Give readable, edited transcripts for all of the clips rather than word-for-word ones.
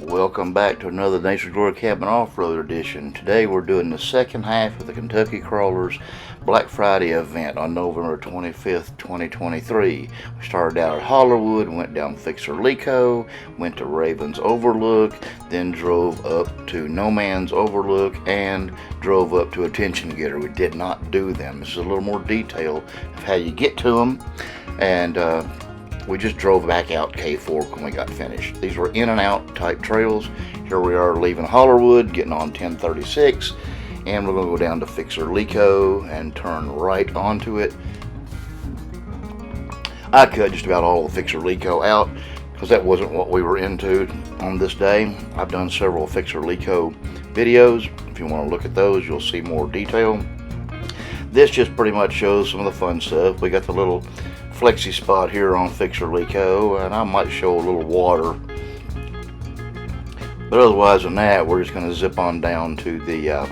Welcome back to another Nature's Glory Cabin Off-Road Edition. Today we're doing the second half of the Kentucky Krawlers Black Friday event on November 25th, 2023. We started out at Hollerwood, went down Fixer-Leeco, went to Ravens Overlook, then drove up to No Man's Overlook, and drove up to Attention Getter. We did not do them. This is a little more detail of how you get to them, and we just drove back out Cave Fork when we got finished. These were in and out type trails. Here we are leaving Hollerwood, getting on 1036, and we're going to go down to Fixer-Leeco and turn right onto it. I cut just about all the Fixer-Leeco out because that wasn't what we were into on this day. I've done several Fixer-Leeco videos. If you want to look at those, you'll see more detail. This just pretty much shows some of the fun stuff. We got the little flexi spot here on Fixer-Leeco, and I might show a little water, but otherwise than that, we're just going to zip on down to the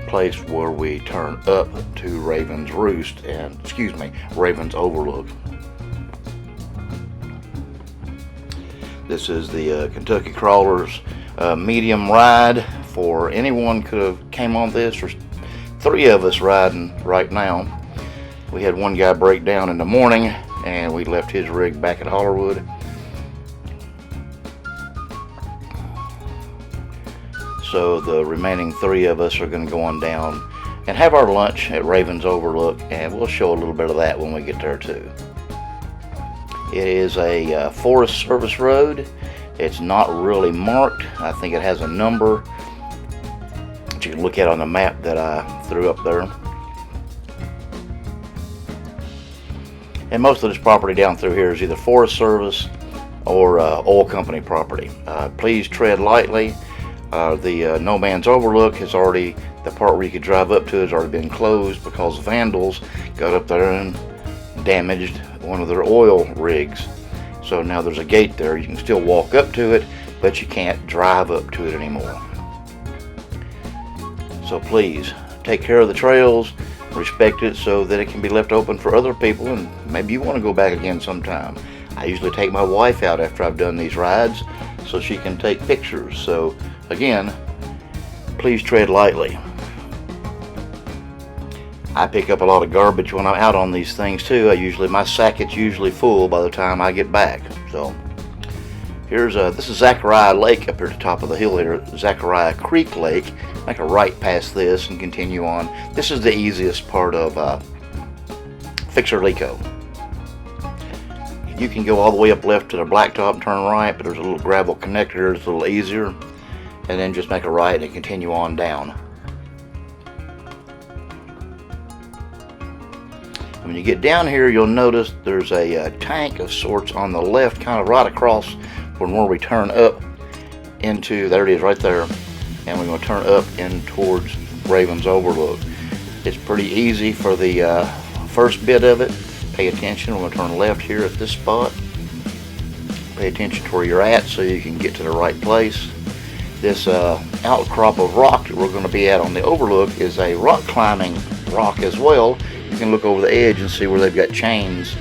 place where we turn up to Ravens Overlook. This is the Kentucky Krawlers medium ride. For anyone could have came on this. There's three of us riding right now. We had one guy break down in the morning, and we left his rig back at Hollerwood. So the remaining three of us are going to go on down and have our lunch at Ravens Overlook, and we'll show a little bit of that when we get there too. It is a Forest Service road. It's not really marked. I think it has a number that you can look at on the map that I threw up there. And most of this property down through here is either Forest Service or oil company property. Please tread lightly. The No Man's Overlook has already, the part where you could drive up to has already been closed because vandals got up there and damaged one of their oil rigs. So now there's a gate there. You can still walk up to it, but you can't drive up to it anymore. So please take care of the trails. Respect it so that it can be left open for other people, and maybe you want to go back again sometime. I usually take my wife out after I've done these rides so she can take pictures. So again, please tread lightly. I pick up a lot of garbage when I'm out on these things too. My sack is usually full by the time I get back. So here's this is Zachariah Lake up here at the top of the hill here, Zachariah Creek Lake. Make a right past this and continue on. This is the easiest part of Fixer-Leeco. You can go all the way up left to the blacktop and turn right, but there's a little gravel connector. It's a little easier. And then just make a right and continue on down. When you get down here, you'll notice there's a tank of sorts on the left, kind of right across from where we turn up into, there it is right there. And we're going to turn up in towards Ravens Overlook. It's pretty easy for the first bit of it. Pay attention. We're going to turn left here at this spot. Pay attention to where you're at so you can get to the right place. This outcrop of rock that we're going to be at on the Overlook is a rock climbing rock as well. You can look over the edge and see where they've got chains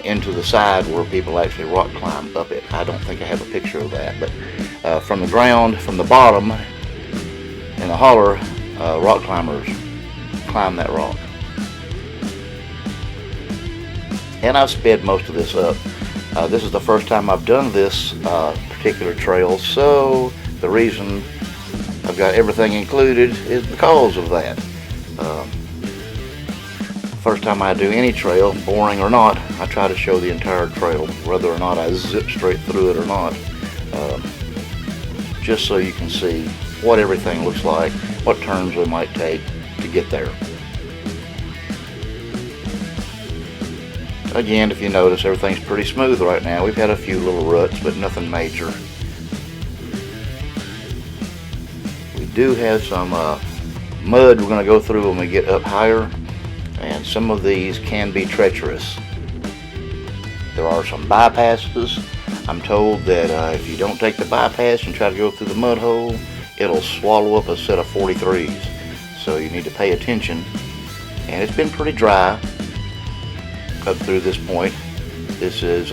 into the side where people actually rock climb up it. I don't think I have a picture of that, but from the ground, from the bottom, in the holler, rock climbers climb that rock. And I've sped most of this up. This is the first time I've done this particular trail, so the reason I've got everything included is because of that. First time I do any trail, boring or not, I try to show the entire trail, whether or not I zip straight through it or not, just so you can see what everything looks like, what turns we might take to get there. Again, if you notice, everything's pretty smooth right now. We've had a few little ruts, but nothing major. We do have some mud we're going to go through when we get up higher, and some of these can be treacherous. There are some bypasses. I'm told that if you don't take the bypass and try to go through the mud hole, it'll swallow up a set of 43s. So you need to pay attention. And it's been pretty dry up through this point. This is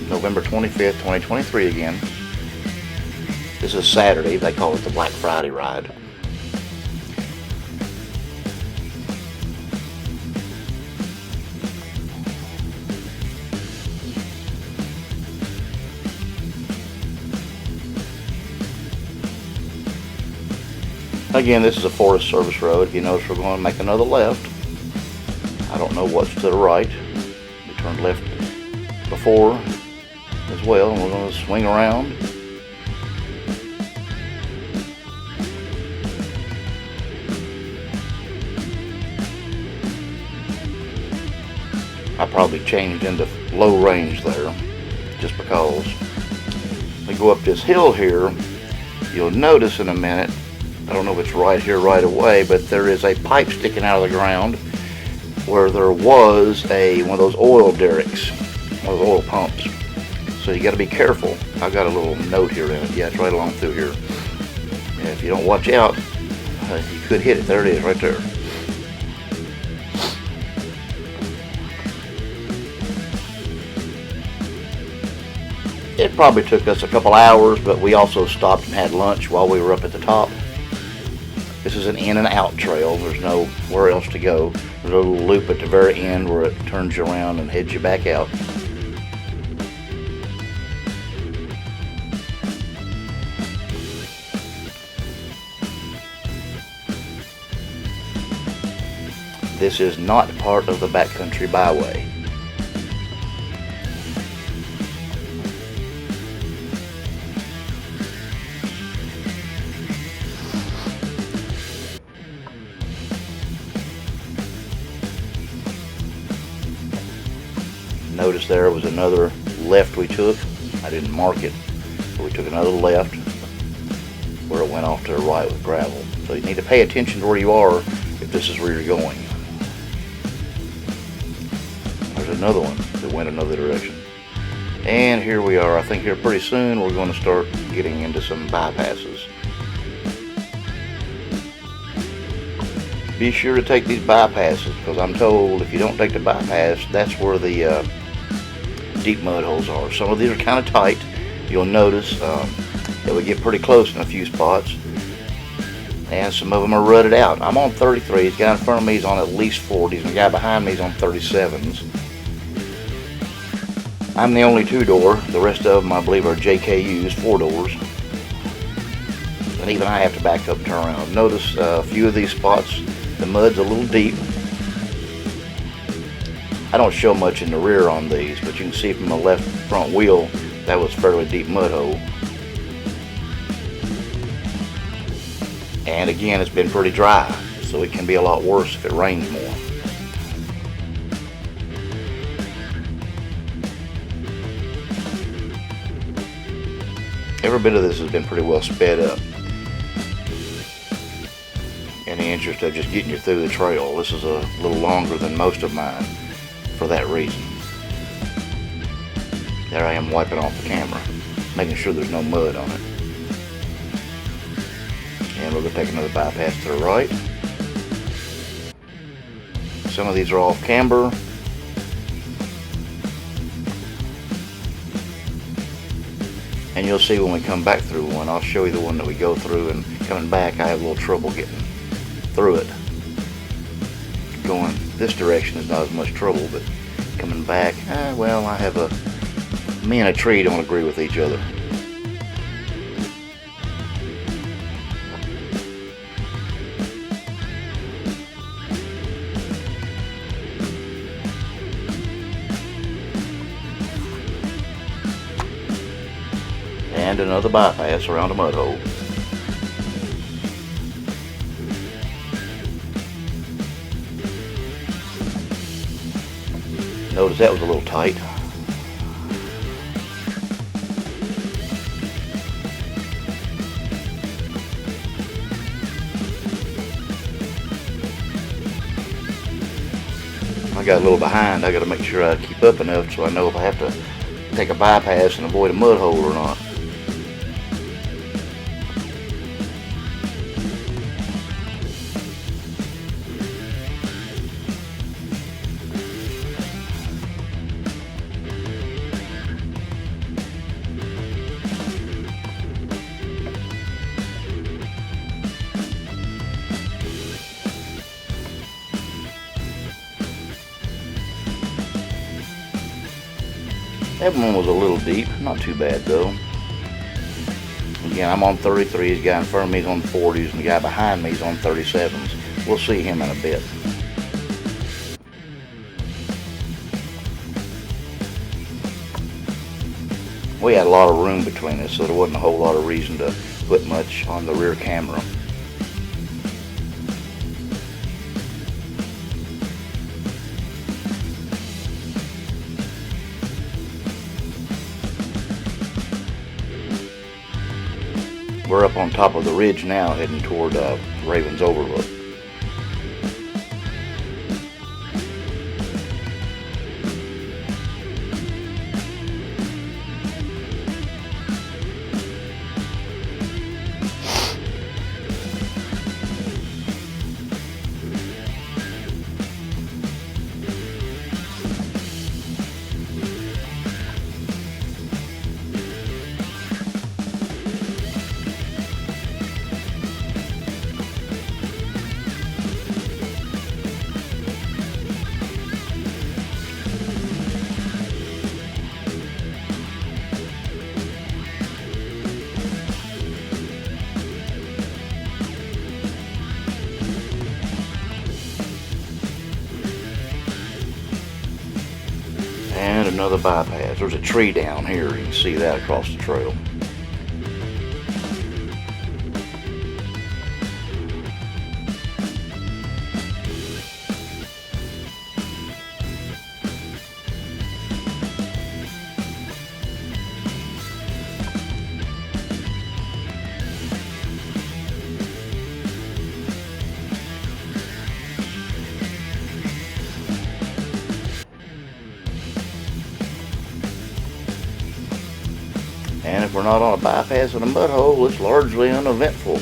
November 25th, 2023 again. This is Saturday. They call it the Black Friday ride. Again, this is a Forest Service road. If you notice, we're going to make another left. I don't know what's to the right. We turned left before as well, and we're going to swing around. I probably changed into low range there just because. We go up this hill here. You'll notice in a minute, I don't know if it's right here right away, but there is a pipe sticking out of the ground where there was one of those oil derricks, one of those oil pumps. So you got to be careful. I've got a little note here in it. Yeah, it's right along through here. And if you don't watch out, you could hit it. There it is, right there. It probably took us a couple hours, but we also stopped and had lunch while we were up at the top. This is an in and out trail. There's nowhere else to go. There's a little loop at the very end where it turns you around and heads you back out. This is not part of the Backcountry Byway. Notice there was another left we took. I didn't mark it, but we took another left where it went off to the right with gravel. So you need to pay attention to where you are if this is where you're going. There's another one that went another direction. And here we are. I think here pretty soon we're going to start getting into some bypasses. Be sure to take these bypasses, because I'm told if you don't take the bypass, that's where the deep mud holes are. Some of these are kind of tight. You'll notice that we get pretty close in a few spots, and some of them are rutted out. I'm on 33s. The guy in front of me is on at least 40s, and the guy behind me is on 37s. I'm the only 2-door. The rest of them, I believe, are JKUs, 4-doors. And even I have to back up and turn around. Notice a few of these spots, the mud's a little deep. I don't show much in the rear on these, but you can see from the left front wheel, that was a fairly deep mud hole. And again, it's been pretty dry, so it can be a lot worse if it rains more. Every bit of this has been pretty well sped up in the interest of just getting you through the trail. This is a little longer than most of mine for that reason. There I am wiping off the camera, making sure there's no mud on it. And we're going to take another bypass to the right. Some of these are off camber. And you'll see when we come back through one. I'll show you the one that we go through, and coming back I have a little trouble getting through it. Going this direction is not as much trouble, but coming back, well, I have me and a tree don't agree with each other. And another bypass around a mud hole. Notice that was a little tight. I got a little behind. I got to make sure I keep up enough so I know if I have to take a bypass and avoid a mud hole or not. That one was a little deep, not too bad though. Again, I'm on 33s, the guy in front of me is on 40s, and the guy behind me is on 37s. We'll see him in a bit. We had a lot of room between us, so there wasn't a whole lot of reason to put much on the rear camera. We're up on top of the ridge now, heading toward Ravens Overlook. And another bypass. There's a tree down here. You can see that across the trail. And if we're not on a bypass in a mud hole, it's largely uneventful.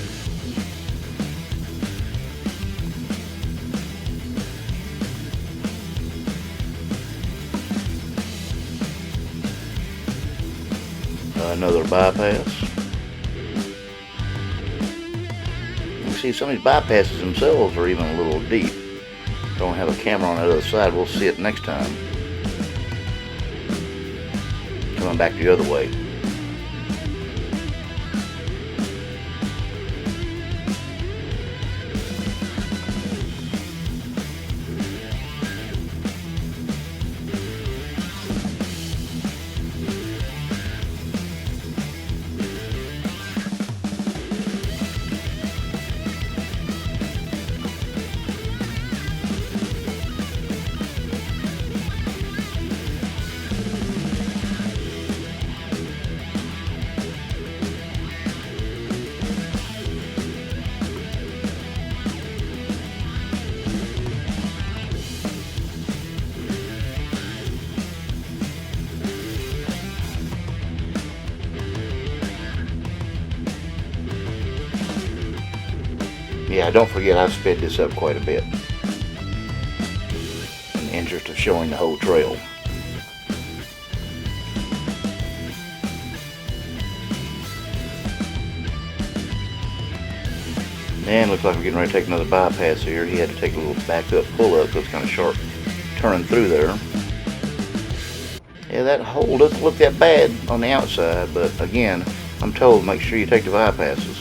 Another bypass. You can see some of these bypasses themselves are even a little deep. Don't have a camera on the other side. We'll see it next time. Coming back the other way. Yeah, don't forget I've sped this up quite a bit in the interest of showing the whole trail. And looks like we're getting ready to take another bypass here. He had to take a little back up pull up, so it's kind of sharp turning through there. Yeah, that hole doesn't look that bad on the outside, but again, I'm told make sure you take the bypasses.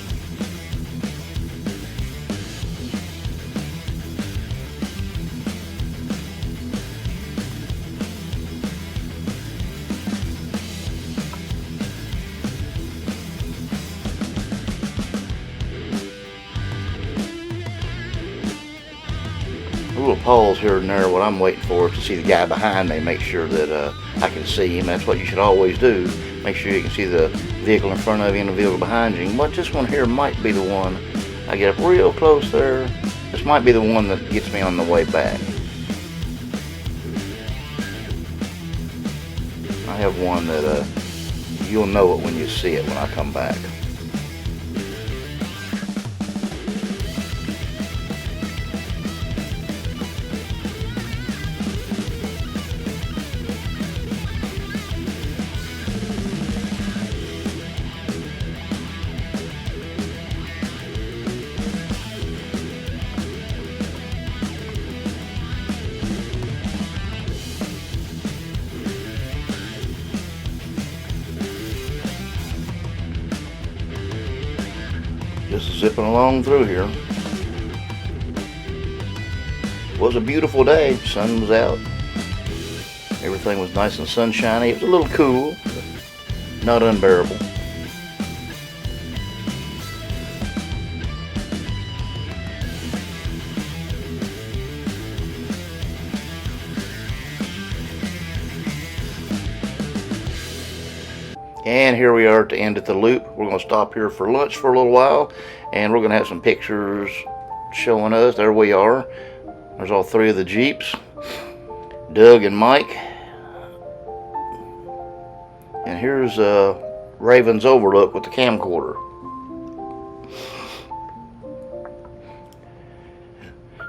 A little pause here and there. What I'm waiting for is to see the guy behind me, make sure that I can see him. That's what you should always do. Make sure you can see the vehicle in front of you and the vehicle behind you. But this one here might be the one. I get up real close there. This might be the one that gets me on the way back. I have one that you'll know it when you see it when I come back. Just zipping along through here. It was a beautiful day. Sun was out. Everything was nice and sunshiny. It was a little cool, but not unbearable. And here we are at the end of the loop. We're going to stop here for lunch for a little while, and we're going to have some pictures showing us. There we are. There's all three of the Jeeps, Doug and Mike. And here's Ravens Overlook with the camcorder.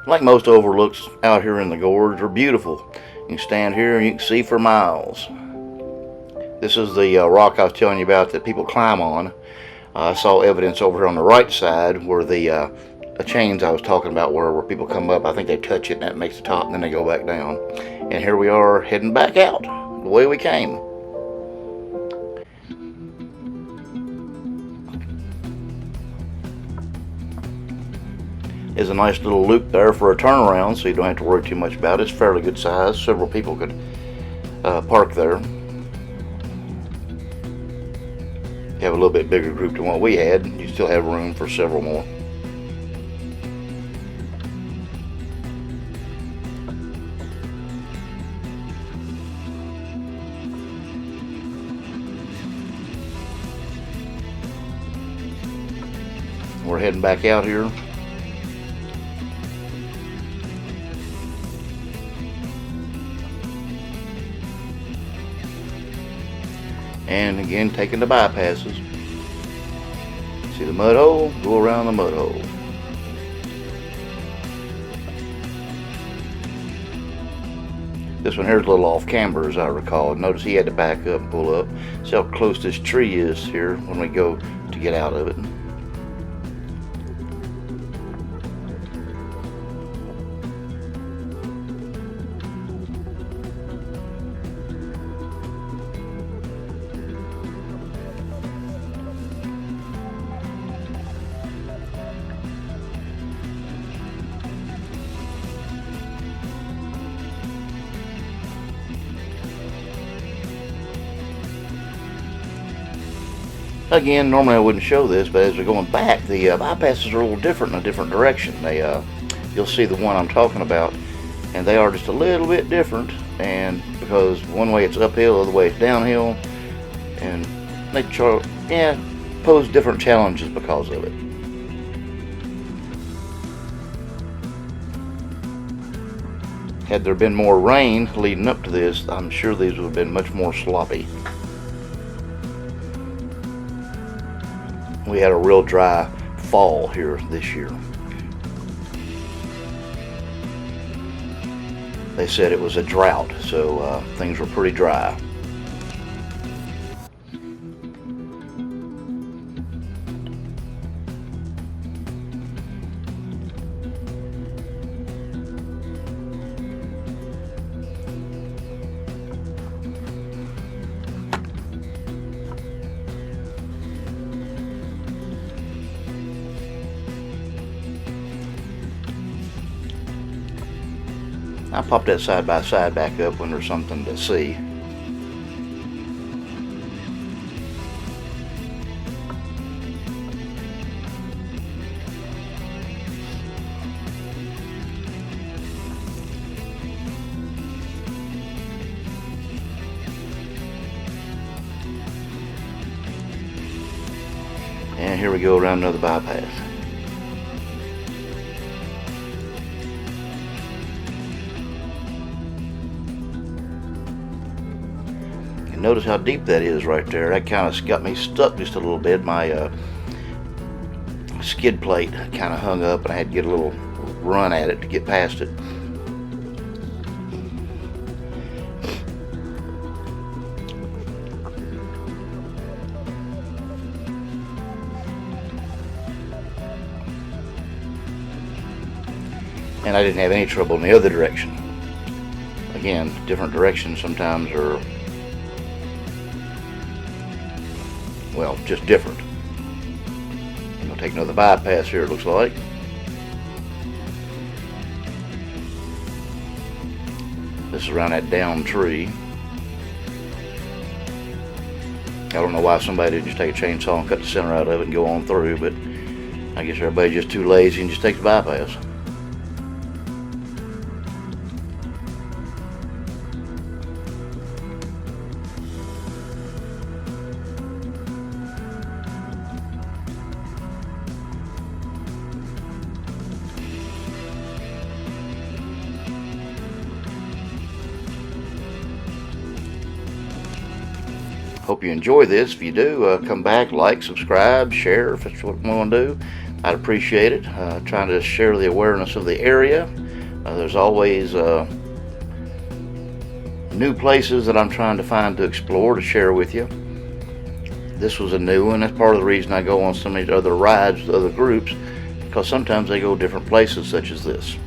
Like most overlooks out here in the gorge, are beautiful. You can stand here and you can see for miles. This is the rock I was telling you about that people climb on. I saw evidence over here on the right side where the chains I was talking about where people come up. I think they touch it and that makes the top and then they go back down. And here we are heading back out the way we came. There's a nice little loop there for a turnaround, so you don't have to worry too much about it. It's fairly good size. Several people could park there. You have a little bit bigger group than what we had. You still have room for several more. We're heading back out here. And again, taking the bypasses. See the mud hole? Go around the mud hole. This one here's a little off camber, as I recall. Notice he had to back up and pull up. See how close this tree is here when we go to get out of it. Again, normally I wouldn't show this, but as we're going back, the bypasses are a little different in a different direction. You'll see the one I'm talking about, and they are just a little bit different. And because one way it's uphill, the other way it's downhill, and they pose different challenges because of it. Had there been more rain leading up to this, I'm sure these would have been much more sloppy. We had a real dry fall here this year. They said it was a drought, so things were pretty dry. I pop that side by side back up when there's something to see. And here we go around another bypass. Notice how deep that is right there. That kind of got me stuck just a little bit. My skid plate kind of hung up and I had to get a little run at it to get past it. And I didn't have any trouble in the other direction. Again, different directions sometimes are, well, just different. We'll take another bypass here, it looks like. This is around that downed tree. I don't know why somebody didn't just take a chainsaw and cut the center out of it and go on through, but I guess everybody's just too lazy and just takes the bypass. Hope you enjoy this. If you do, come back, like, subscribe, share if that's what you want to do. I'd appreciate it. Trying to share the awareness of the area. There's always new places that I'm trying to find to explore, to share with you. This was a new one. That's part of the reason I go on some of these other rides with other groups, because sometimes they go different places such as this.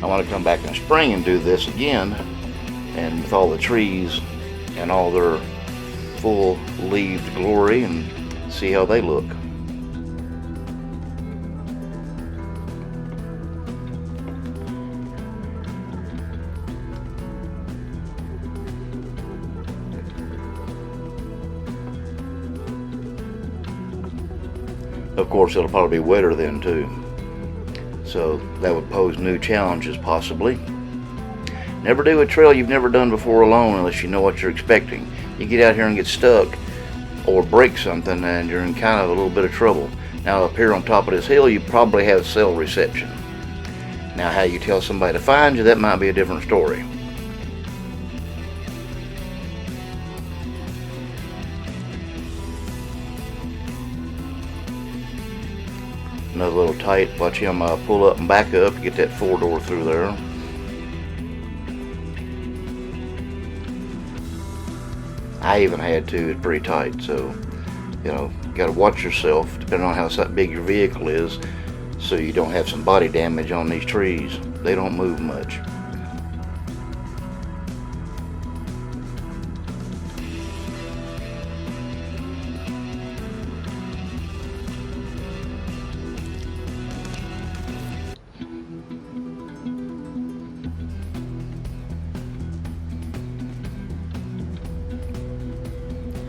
I want to come back in spring and do this again, and with all the trees and all their full leaved glory, and see how they look. Of course, it'll probably be wetter then too, so that would pose new challenges possibly. Never do a trail you've never done before alone unless you know what you're expecting. You get out here and get stuck or break something and you're in kind of a little bit of trouble. Now up here on top of this hill you probably have cell reception. Now how you tell somebody to find you, that might be a different story. Another little tight, watch him pull up and back up to get that 4-door through there. I even had to, it's pretty tight, so you know, you got to watch yourself depending on how big your vehicle is, so you don't have some body damage on these trees. They don't move much.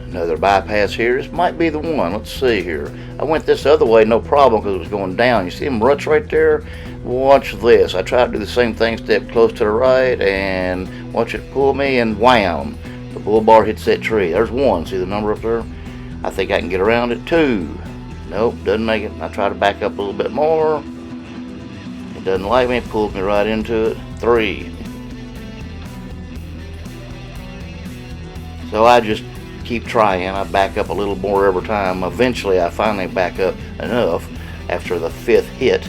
Another bypass here. This might be the one. Let's see here. I went this other way, no problem, because it was going down. You see them ruts right there? Watch this. I tried to do the same thing, step close to the right, and watch it pull me, and wham! The bull bar hits that tree. There's one. See the number up there? I think I can get around it. 2. Nope, doesn't make it. I try to back up a little bit more. It doesn't like me. It pulls me right into it. 3. So I just keep trying. I back up a little more every time. Eventually I finally back up enough after the 5th hit.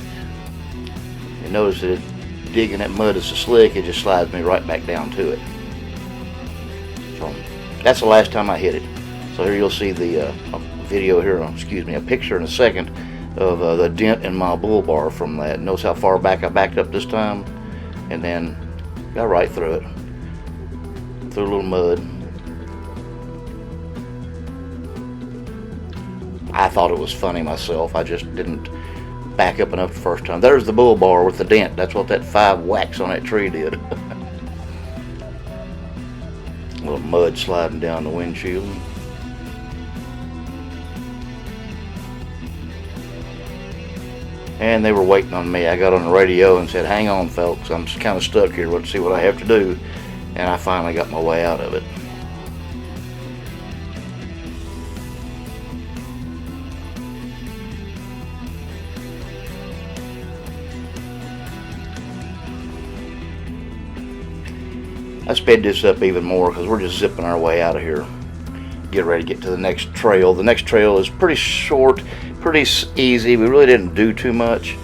You notice that digging that mud is so slick, it just slides me right back down to it. So that's the last time I hit it. So here you'll see the video here, excuse me, a picture in a second of the dent in my bull bar from that. Notice how far back I backed up this time, and then got right through it, through a little mud. I thought it was funny myself. I just didn't back up enough the first time. There's the bull bar with the dent. That's what that 5 whacks on that tree did. A little mud sliding down the windshield. And they were waiting on me. I got on the radio and said, "Hang on, folks, I'm kind of stuck here. Let's see what I have to do." And I finally got my way out of it. I sped this up even more because we're just zipping our way out of here. Get ready to get to the next trail. The next trail is pretty short, pretty easy. We really didn't do too much,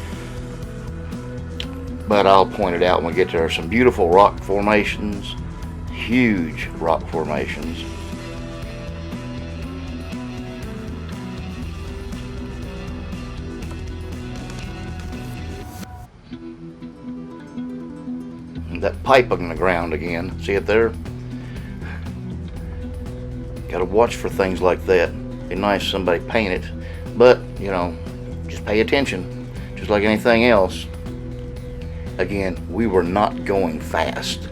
but I'll point it out when we get there. Some beautiful rock formations, huge rock formations. And that pipe on the ground again, see it there? Got to watch for things like that. Be nice if somebody paint it, but you know, just pay attention, just like anything else. Again, we were not going fast.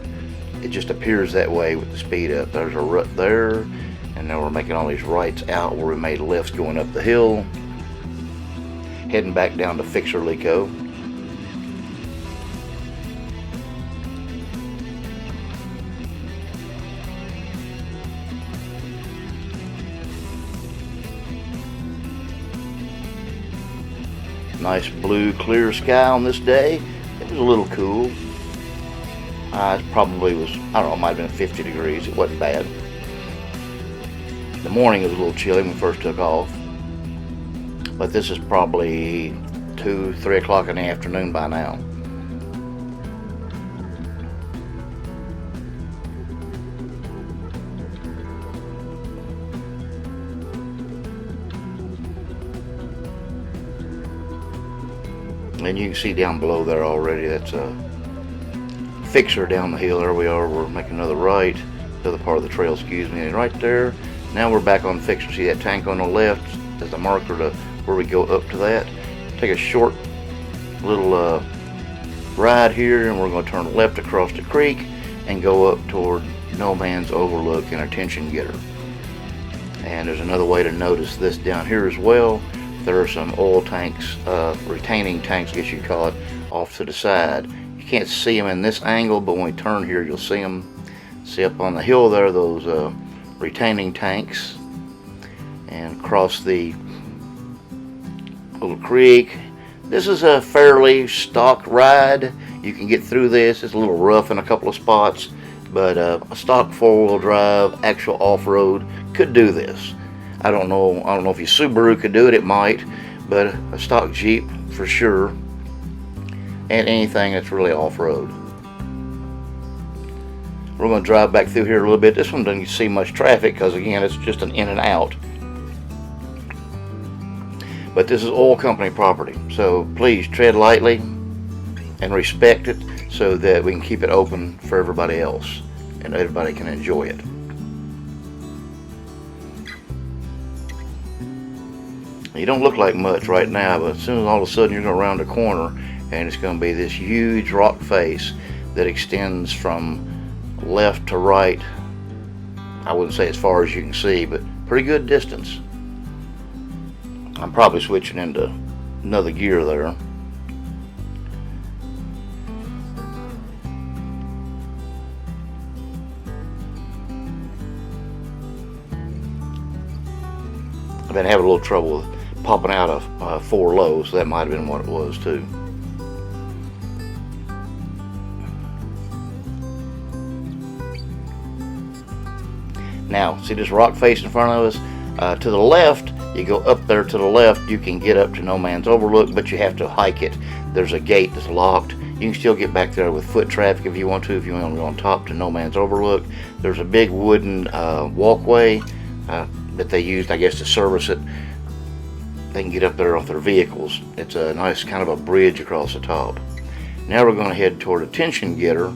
It just appears that way with the speed up. There's a rut there, and now we're making all these rights out where we made lefts going up the hill, heading back down to Fixer-Leeco. Nice blue clear sky on this day. It was a little cool. It probably was, I don't know, it might have been 50 degrees. It wasn't bad. The morning was a little chilly when we first took off. But this is probably 2, 3 o'clock in the afternoon by now. And you can see down below there already, that's a Fixer down the hill. There we are, we're making another right, the other part of the trail, excuse me, and right there. Now we're back on Fixer. See that tank on the left as the marker to where we go up to that. Take a short little ride here, and we're going to turn left across the creek and go up toward No Man's Overlook and our tension getter. And there's another way to notice this down here as well. There are some oil tanks, retaining tanks, I guess you'd call it, off to the side. You can't see them in this angle, but when we turn here, you'll see them. See up on the hill there, those retaining tanks. And across the little creek. This is a fairly stock ride. You can get through this. It's a little rough in a couple of spots, but a stock four-wheel drive, actual off-road could do this. I don't know if your Subaru could do it. It might, but a stock Jeep for sure, and anything that's really off-road. We're going to drive back through here a little bit. This one doesn't see much traffic because again, it's just an in and out. But this is oil company property, so please tread lightly and respect it so that we can keep it open for everybody else and everybody can enjoy it. You don't look like much right now, but as soon as all of a sudden you're going to round a corner and it's going to be this huge rock face that extends from left to right. I wouldn't say as far as you can see, but pretty good distance. I'm probably switching into another gear there. I've been having a little trouble with popping out of 4 low, so that might have been what it was too. Now, see this rock face in front of us? To the left, you go up there to the left, you can get up to No Man's Overlook, but you have to hike it. There's a gate that's locked. You can still get back there with foot traffic if you want to, if you want to go on top to No Man's Overlook. There's a big wooden walkway that they used, I guess, to service it. They can get up there off their vehicles. It's a nice kind of a bridge across the top. Now we're going to head toward a tension getter,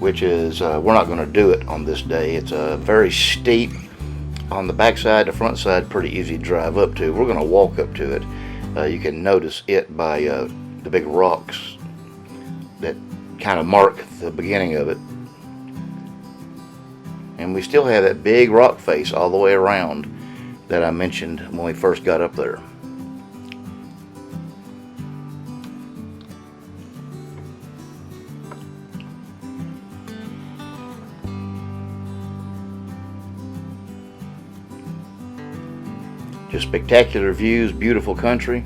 which is, we're not going to do it on this day. It's very steep on the back side. The front side pretty easy to drive up to. We're going to walk up to it. You can notice it by the big rocks that kind of mark the beginning of it. And we still have that big rock face all the way around that I mentioned when we first got up there. Just spectacular views, beautiful country.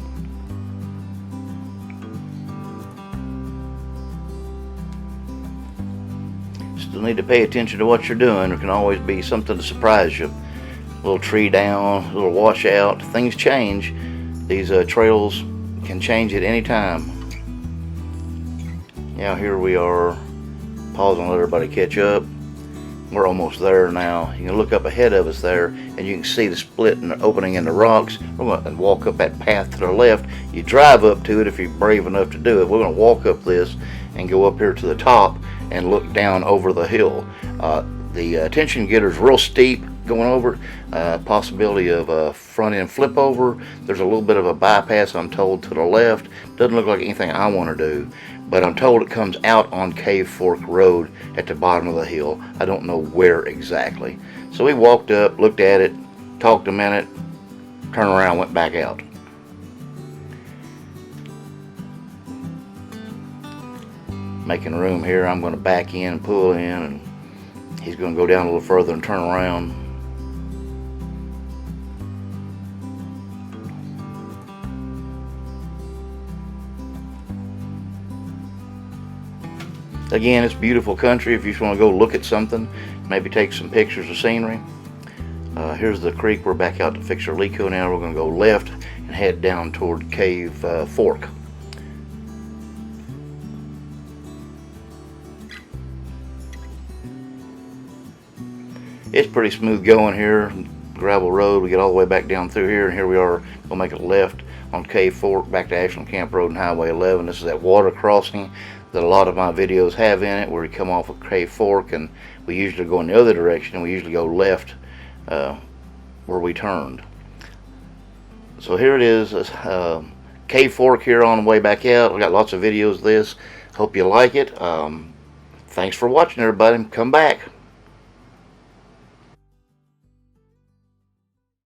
Still need to pay attention to what you're doing. There can always be something to surprise you. A little tree down, a little washout. Things change. These trails can change at any time. Now here we are. Pause and let everybody catch up. We're almost there now. You can look up ahead of us there, and you can see the split and the opening in the rocks. We're going to walk up that path to the left. You drive up to it if you're brave enough to do it. We're going to walk up this and go up here to the top and look down over the hill. The attention getter's real steep going over. Possibility of a front end flip over. There's a little bit of a bypass, I'm told, to the left. Doesn't look like anything I want to do, but I'm told it comes out on Cave Fork Road at the bottom of the hill. I don't know where exactly. So we walked up, looked at it, talked a minute, turned around, went back out. Making room here. I'm going to back in and pull in, and he's going to go down a little further and turn around. Again, it's beautiful country if you just want to go look at something, maybe take some pictures of scenery. Here's the creek. We're back out to Fixer-Leeco now. We're going to go left and head down toward Cave Fork. It's pretty smooth going here. Gravel road. We get all the way back down through here, and here we are. We'll make a left on Cave Fork back to Ashland Camp Road and Highway 11. This is that water crossing that a lot of my videos have in it, where we come off of Cave Fork, and we usually go in the other direction, and we usually go left where we turned. So here it is, Cave Fork here on the way back out. We got lots of videos of this. Hope you like it. Thanks for watching, everybody. Come back.